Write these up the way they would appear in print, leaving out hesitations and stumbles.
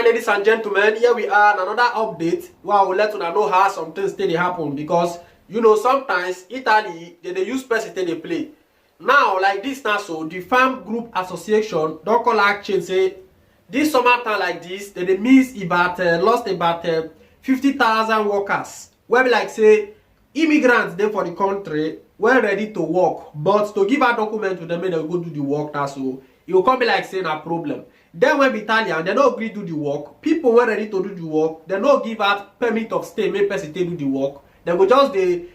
ladies and gentlemen, here we are in another update where I will let you know how some things still happen, because you know sometimes Italy they use person they play. Now like this now, so the farm group association don't call action say this summertime like this they miss about lost about 50,000 workers. Where we like say immigrants there for the country were ready to work, but to give a document to them they go do the work now, so it will come be like saying a problem. Then when Italian they no agree to do the work, people were ready to do the work, they no give out permit of stay make person do the work. They go just they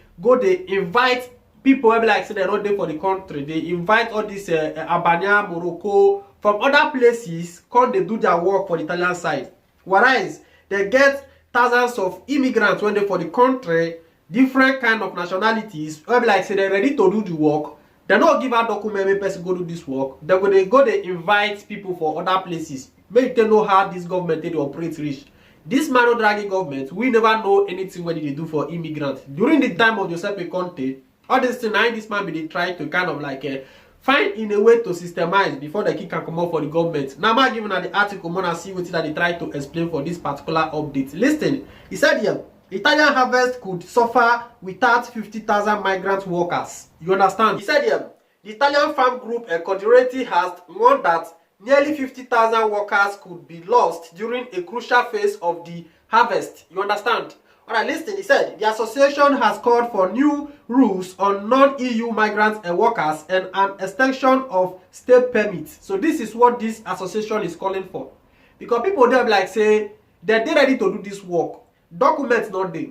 invite people wey be like say they not there for the country. They invite all this Albania, Morocco from other places come they do their work for the Italian side. Whereas they get thousands of immigrants when they for the country, different kind of nationalities wey be like say they ready to do the work. They no give out document make person go do this work. They go they invite people for other places. Make they know how this government they operate reach. This Mario Draghi government, we never know anything what they do for immigrants. During the time of Giuseppe Conte, all this thing this man be trying to kind of like find in a way to systemize before the key can come out for the government. Now I'm giving the article and see what they try to explain for this particular update. Listen, he said here, Italian harvest could suffer without 50,000 migrant workers. You understand? He said here, the Italian farm group Confederacy has warned that nearly 50,000 workers could be lost during a crucial phase of the harvest. You understand? Alright, listen, he said, the association has called for new rules on non-EU migrant workers and an extension of stay permits. So this is what this association is calling for. Because people there like say, they're ready to do this work. Documents not there.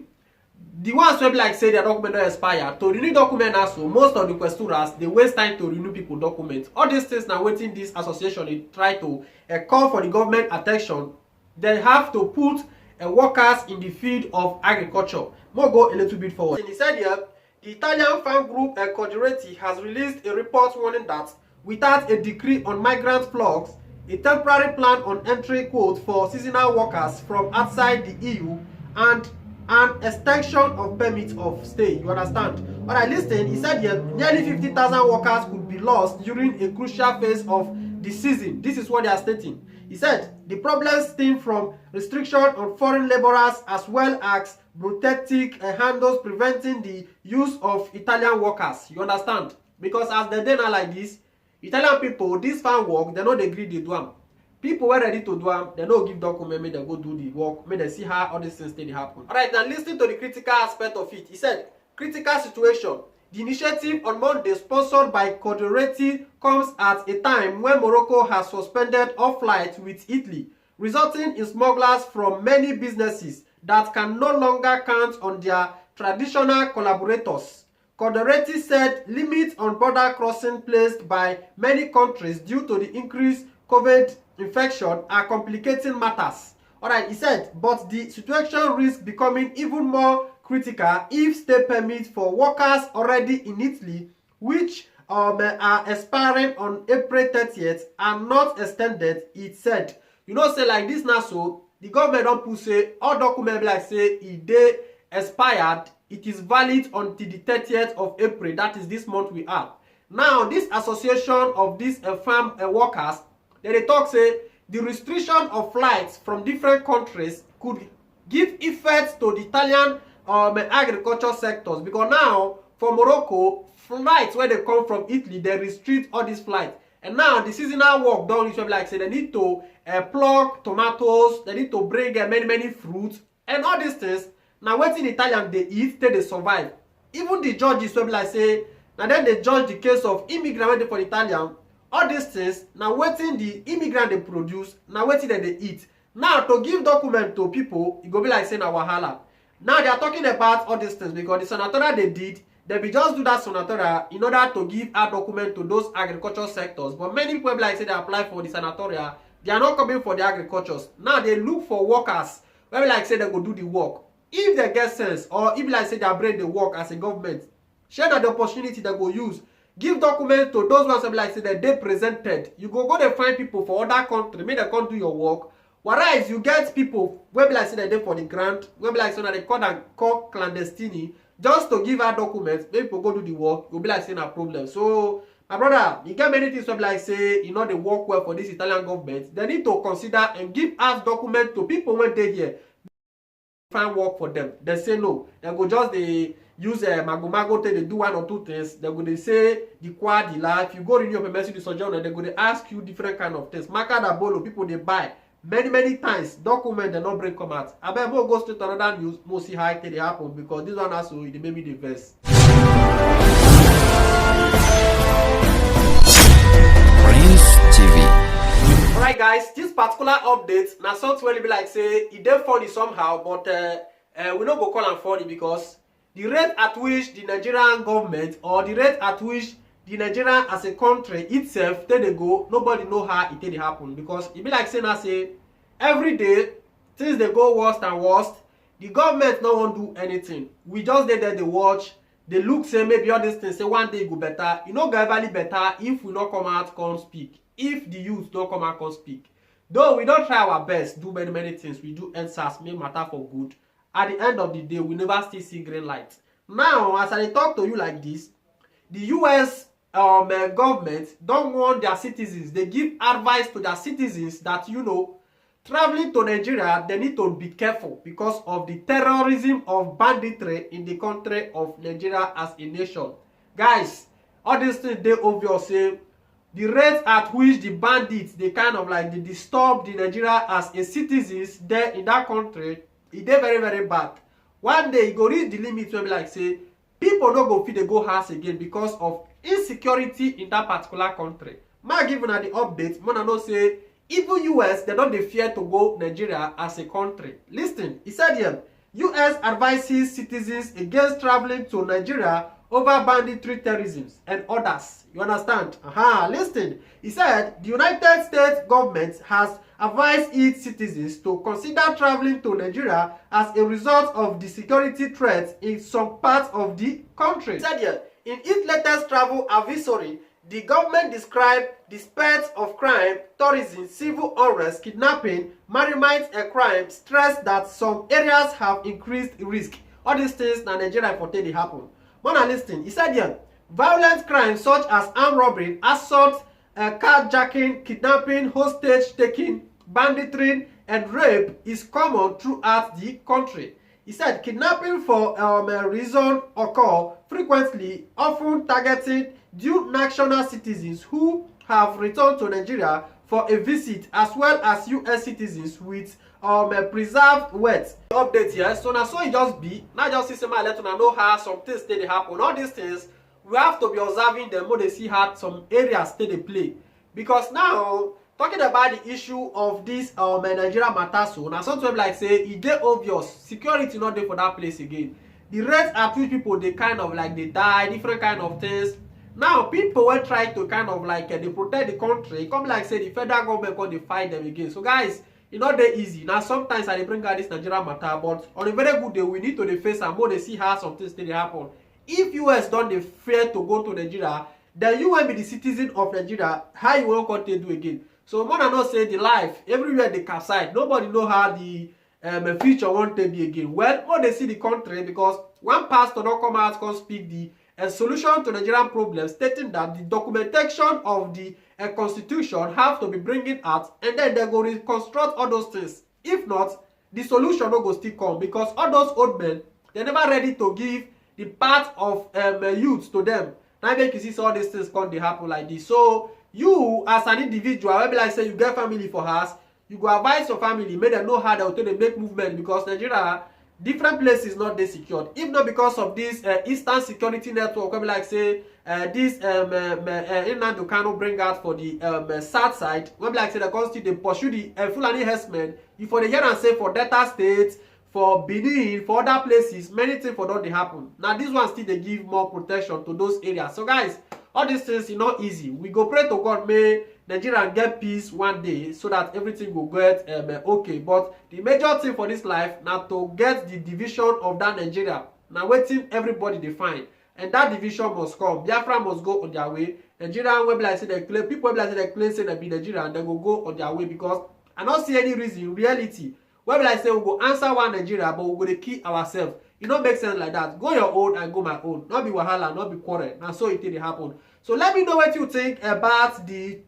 The ones who like say their document don't expire. To renew document also, most of the questurers they waste time to renew people documents. All these things now waiting this association they try to call for the government attention. They have to put workers in the field of agriculture. More go a little bit forward. And he said here, the Italian farm group Confederacy has released a report warning that without a decree on migrant flux, a temporary plan on entry quote for seasonal workers from outside the EU and an extension of permit of stay. You understand? Alright, listen, he said here nearly 50,000 workers could be lost during a crucial phase of the season. This is what they are stating. He said the problems stem from restriction on foreign laborers as well as bureaucratic handles preventing the use of Italian workers. You understand? Because as they do now like this, Italian people, this farm work, they know they agree they do them. People were ready to do them, they don't give document, may they go do the work, may they see how all these things they happen. Alright, now listen to the critical aspect of it. He said, critical situation. The initiative on Monday, sponsored by Confederacy, comes at a time when Morocco has suspended all flights with Italy, resulting in smugglers from many businesses that can no longer count on their traditional collaborators. Confederacy said limits on border crossing placed by many countries due to the increased COVID infection are complicating matters. Alright, he said, but the situation risks becoming even more critical if stay permits for workers already in Italy, which are expiring on April 30th, are not extended. It said, you know, say like this now, so the government don't put say all documents like say if they expired, it is valid until the 30th of April. That is this month we are. Now, this association of these farm workers, they talk say the restriction of flights from different countries could give effect to the Italian agriculture sectors, because now for Morocco, flights where they come from Italy, they restrict all these flights. And now the seasonal work done, which like say they need to pluck tomatoes, they need to bring many fruits and all these things. Now waiting Italian they eat till they survive. Even the judges will like say, now then they judge the case of immigrant for Italian. All these things now waiting the immigrant they produce, now waiting that they eat. Now to give document to people, it go be like saying a wahala. Now they are talking about all these things because the senatorial they did, they be just do that senatorial in order to give a document to those agricultural sectors. But many people like say they apply for the senatorial, they are not coming for the agricultures. Now they look for workers where like say they go do the work. If they get sense, or if like say they bring the work as a government, share that the opportunity they go use. Give documents to those ones where like say that they presented. You go they find people for other country, make they come do your work. Whereas you get people where be like say that they for the grant, where be like say that they call clandestine, just to give out documents, make people go do the work, you'll be like saying a problem. So my brother, you get many things wey be like say e no dey work well for this Italian government. They need to consider and give us document to people when dey here find work for them. They say no, they go just dey use mago take dey do one or two things. They go dey say the qua the la. If you go renew your permit to sojourn, they go dey ask you different kind of things. Marker da bolo, people dey buy many times. Document they no bring come out. Abeg mo go straight to another news, mo see how it dey happen, because this one also it dey make me dey vex. Alright guys, this particular update na something wey be like say e dey funny somehow, but we no go call am funny, because the rate at which the Nigerian government, or the rate at which the Nigeria as a country itself take dey go, nobody know how it take dey happen. Because e be like say na say every day things dey go worse and worse. The government no wan do anything. We just dey there dey watch, dey look say maybe all these things say one day e go better. E no go everly better if we no come out come speak. If the youth don't come out and speak. Though we don't try our best, do many things, we do answers, make matter for good. At the end of the day, we never still see green light. Now, as I talk to you like this, the US government don't want their citizens. They give advice to their citizens that, you know, traveling to Nigeria, they need to be careful because of the terrorism of banditry in the country of Nigeria as a nation. Guys, all these things, they obvious say, the rate at which the bandits they kind of like they disturb the Nigeria as a citizens there in that country, it dey very bad. One day e go reach the limit where be like say people no go fit dey go house again because of insecurity in that particular country. Ma give una the update, una know say even US they don't dey fear to go Nigeria as a country. Listen, he said here, US advises citizens against traveling to Nigeria over banditry, terrorism, and others. You understand? Listen. He said the United States government has advised its citizens to consider traveling to Nigeria as a result of the security threats in some parts of the country. He said here, in its latest travel advisory, the government described the spate of crime, tourism, civil unrest, kidnapping, maritime crime, stress that some areas have increased risk. All these things na Nigeria for dey happen. Mona listen, he said here, violent crimes such as armed robbery, assault, carjacking, kidnapping, hostage taking, banditry, and rape is common throughout the country. He said kidnapping for reason occur frequently, often targeting dual national citizens who have returned to Nigeria for a visit, as well as US citizens with preserved wealth. Update here, so now so it just be not just see somebody let una know how some things dey happen. All these things we have to be observing them when they see how some areas stay dey play. Because now talking about the issue of this Nigeria matter, so now something like say it dey obvious security not there for that place again. The rate at which people they kind of like they die, different kind of things. Now people will try to kind of like they protect the country. Come like say the federal government going to fight them again. So guys, it's not that easy. Now sometimes I bring out this Nigeria matter, but on a very good day we need to face and more they see how some things they happen. If US don't they fear to go to Nigeria, then you will be the citizen of Nigeria. How you won't continue do again? So more than not say the life everywhere they capsize. Nobody know how the future won't be again. Well, more they see the country because one pastor don't come out and speak the solution to Nigerian problems, stating that the documentation of the constitution have to be bringing out, and then they go reconstruct all those things. If not, the solution no go still come, because all those old men they never ready to give the part of youth to them. Now make you see all these things come dey happen like this. So you as an individual, maybe like say you get family for house, you go advise your family, make them know how they will take make movement, because Nigeria different places not dey secured. If not because of this Eastern Security Network, maybe like say this Nnamdi Kanu bring out for the south side, maybe like say they constantly they pursue the Fulani herdsmen. You for the hear and say for Delta State, for Benin, for other places, many things for don't they happen. Now this one still they give more protection to those areas. So guys, all these things is not easy. We go pray to God may Nigeria get peace one day so that everything will get okay. But the major thing for this life now to get the division of that Nigeria. Now waiting everybody they find. And that division must come. Biafra must go on their way. Nigerian will be like say they claim, people will be like say they claim say they be Nigeria, and they go on their way, because I don't see any reason in reality Where will I say we go answer one Nigeria, but we go to kill ourselves? It don't make sense like that. Go your own and go my own. Not be wahala, not be quarrel. And so it did happen. So let me know what you think about the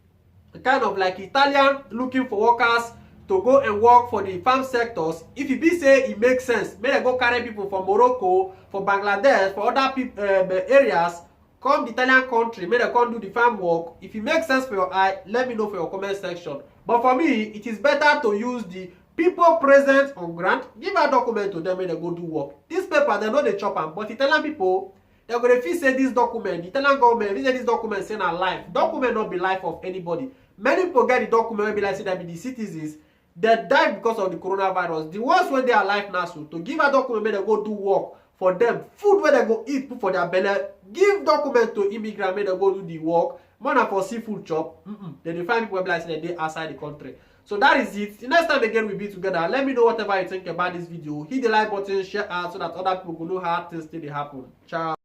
kind of like Italian looking for workers to go and work for the farm sectors. If you be say it makes sense, may they go carry people from Morocco, for Bangladesh, for other people areas, come the Italian country, may they come do the farm work. If it makes sense for your eye, let me know for your comment section. But for me, it is better to use the people present on ground, give a document to them when they go do work. This paper, they know they chop them, but Italian people, they're going to feel say this document, the Italian government, they say this document saying a life. Document not be life of anybody. Many people get the document, maybe like say that be the citizens, they die because of the coronavirus. The ones when they are alive now, so to give a document when they go do work for them, food where they go eat, put for their belly, give document to immigrant when they go do the work, more for seafood chop. Then you find people like say that they outside the country. So that is it. The next time again we'll be together. Let me know whatever you think about this video. Hit the like button, share out so that other people will know how things still happen. Ciao.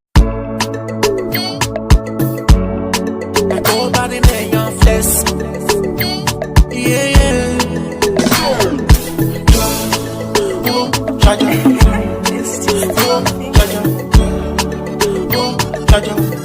Yeah.